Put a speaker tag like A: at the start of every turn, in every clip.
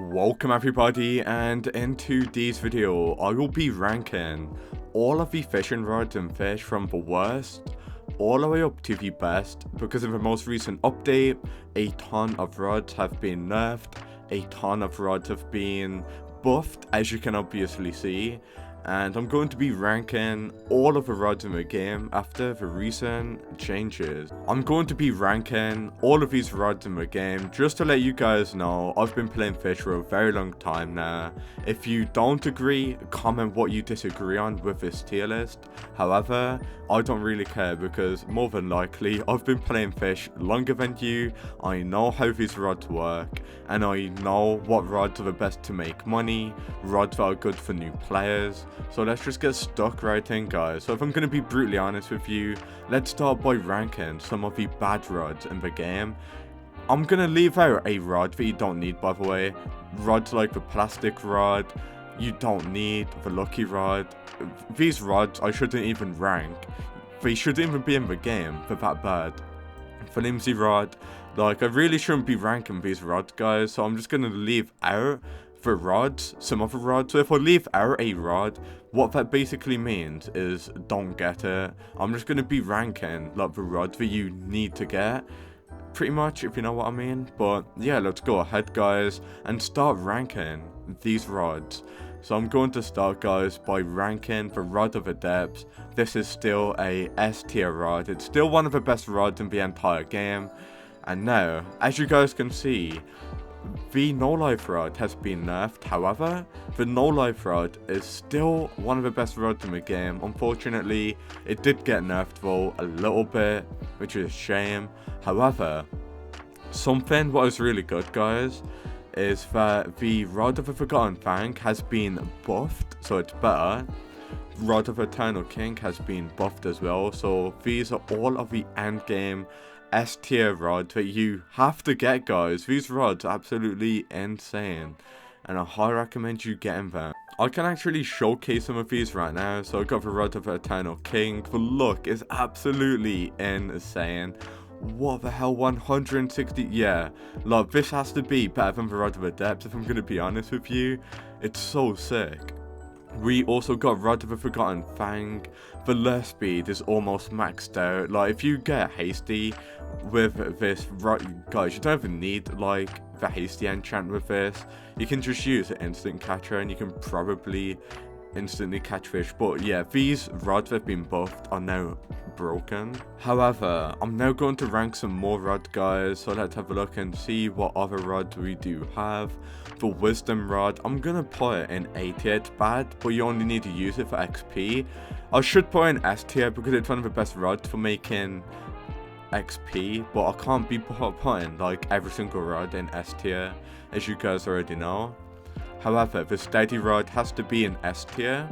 A: Welcome everybody, and in today's video I will be ranking all of the fishing rods and fish from the worst all the way up to the best, because in the most recent update a ton of rods have been nerfed, a ton of rods have been buffed, as you can obviously see. And I'm going to be ranking all of the rods in the game after the recent changes. I'm going to be ranking all of these rods in the game just to let you guys know I've been playing fish for a very long time now. If you don't agree, comment what you disagree on with this tier list. However, I don't really care, because more than likely I've been playing fish longer than you. I know how these rods work, and I know what rods are the best to make money, rods that are good for new players. So let's just get stuck right in, guys. So if I'm going to be brutally honest with you, let's start by ranking some of the bad rods in the game. I'm going to leave out a rod that you don't need, by the way. Rods like the plastic rod, you don't need the lucky rod. These rods I shouldn't even rank. They shouldn't even be in the game, they're that bad. The flimsy rod, like, I really shouldn't be ranking these rods, guys. So I'm just going to leave out the rods, some other rods. So if I leave out a rod, what that basically means is don't get it. I'm just going to be ranking like the rods that you need to get, pretty much, if you know what I mean. But yeah, let's go ahead, guys, and start ranking these rods. So I'm going to start, guys, by ranking the Rod of Adepts. This is still a S tier rod. It's still one of the best rods in the entire game. And now, as you guys can see, the no life rod has been nerfed. However, the no life rod is still one of the best rods in the game. Unfortunately, it did get nerfed though a little bit, which is a shame. However, something what is really good, guys, is that the Rod of the Forgotten Fang has been buffed, so it's better. Rod of Eternal King has been buffed as well. So these are all of the end game S tier rods that you have to get, guys. These rods are absolutely insane, and I highly recommend you getting them. I can actually showcase some of these right now. So I got the Rod of Eternal King. The look is absolutely insane. What the hell, 160? Yeah, like, this has to be better than the Rod of Adepts, if I'm going to be honest with you. It's so sick. We also got Rod of the Forgotten Fang. The lure speed is almost maxed out. Like, if you get hasty with this rod, guys, you don't even need like the hasty enchant with this. You can just use an instant catcher and you can probably instantly catch fish. But yeah, these rods that have been buffed are now broken. However, I'm now going to rank some more rods, guys. So let's have a look and see what other rods we do have. The wisdom rod, I'm gonna put it in A tier. It's bad, but you only need to use it for XP. I should put it in S tier because it's one of the best rods for making XP, but I can't be putting like every single rod in S tier, as you guys already know. However, the steady rod has to be in S tier.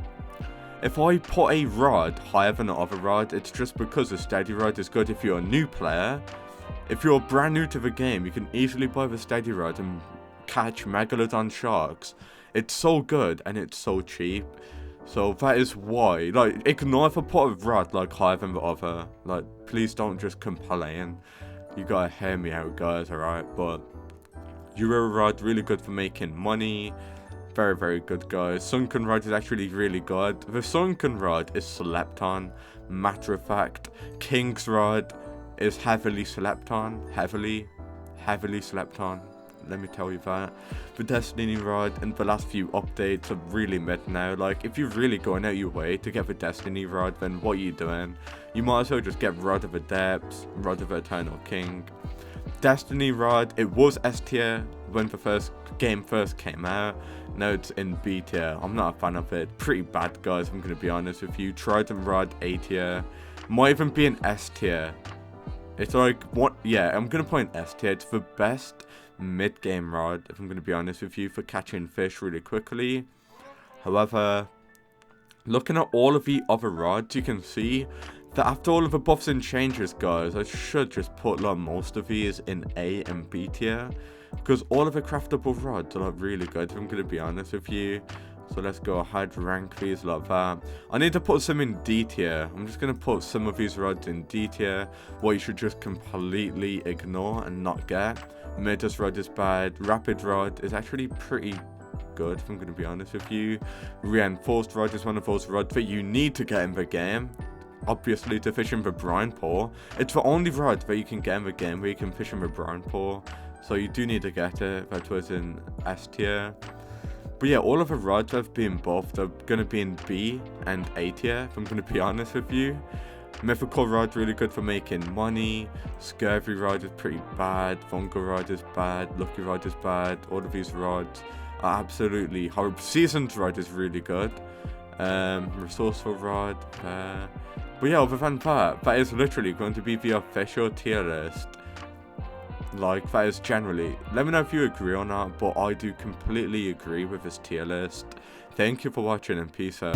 A: If I put a rod higher than the other rod, it's just because the steady rod is good if you're a new player. If you're brand new to the game, you can easily buy the steady rod and catch megalodon sharks. It's so good and it's so cheap. So that is why, like, ignore if I put a rod like higher than the other. Like, please don't just complain. You gotta hear me out, guys, alright? But Euro rod, really good for making money. Very, very good, guys. Sunken rod is actually really good. The sunken rod is slept on. Matter of fact, King's rod is heavily slept on. Heavily slept on. Let me tell you that. The Destiny rod and the last few updates are really mid now. Like, if you're really going out your way to get the Destiny rod, then what are you doing? You might as well just get Rod of Adepts, Rod of Eternal King. Destiny rod, it was S tier when the game first came out. Now it's in B tier. I'm not a fan of it. Pretty bad, guys, I'm going to be honest with you. Trident rod, A tier. Might even be an S tier. It's like, what? Yeah, I'm going to put an S tier. It's the best mid-game rod, if I'm going to be honest with you, for catching fish really quickly. However, looking at all of the other rods, you can see that after all of the buffs and changes, guys, I should just put like most of these in A and B tier, because all of the craftable rods are like really good, if I'm going to be honest with you. So let's go ahead, rank these like that. I need to put some in D tier. I'm just going to put some of these rods in D tier, what you should just completely ignore and not get. Mirtus rod is bad. Rapid rod is actually pretty good, if I'm going to be honest with you. Reinforced rod is one of those rods that you need to get in the game. Obviously, to fish in the brine pool. It's the only rod that you can get in the game where you can fish in the brine pool. So you do need to get it. That was in S tier. But yeah, all of the rods have been buffed. They're going to be in B and A tier, if I'm going to be honest with you. Mythical rod really good for making money. Scurvy rod is pretty bad. Fungal rod is bad. Lucky rod is bad. All of these rods are absolutely horrible. Seasoned rod is really good. Resourceful rod. But yeah, other than that, that is literally going to be the official tier list. Like, that is generally, let me know if you agree or not, but I do completely agree with this tier list. Thank you for watching and peace out.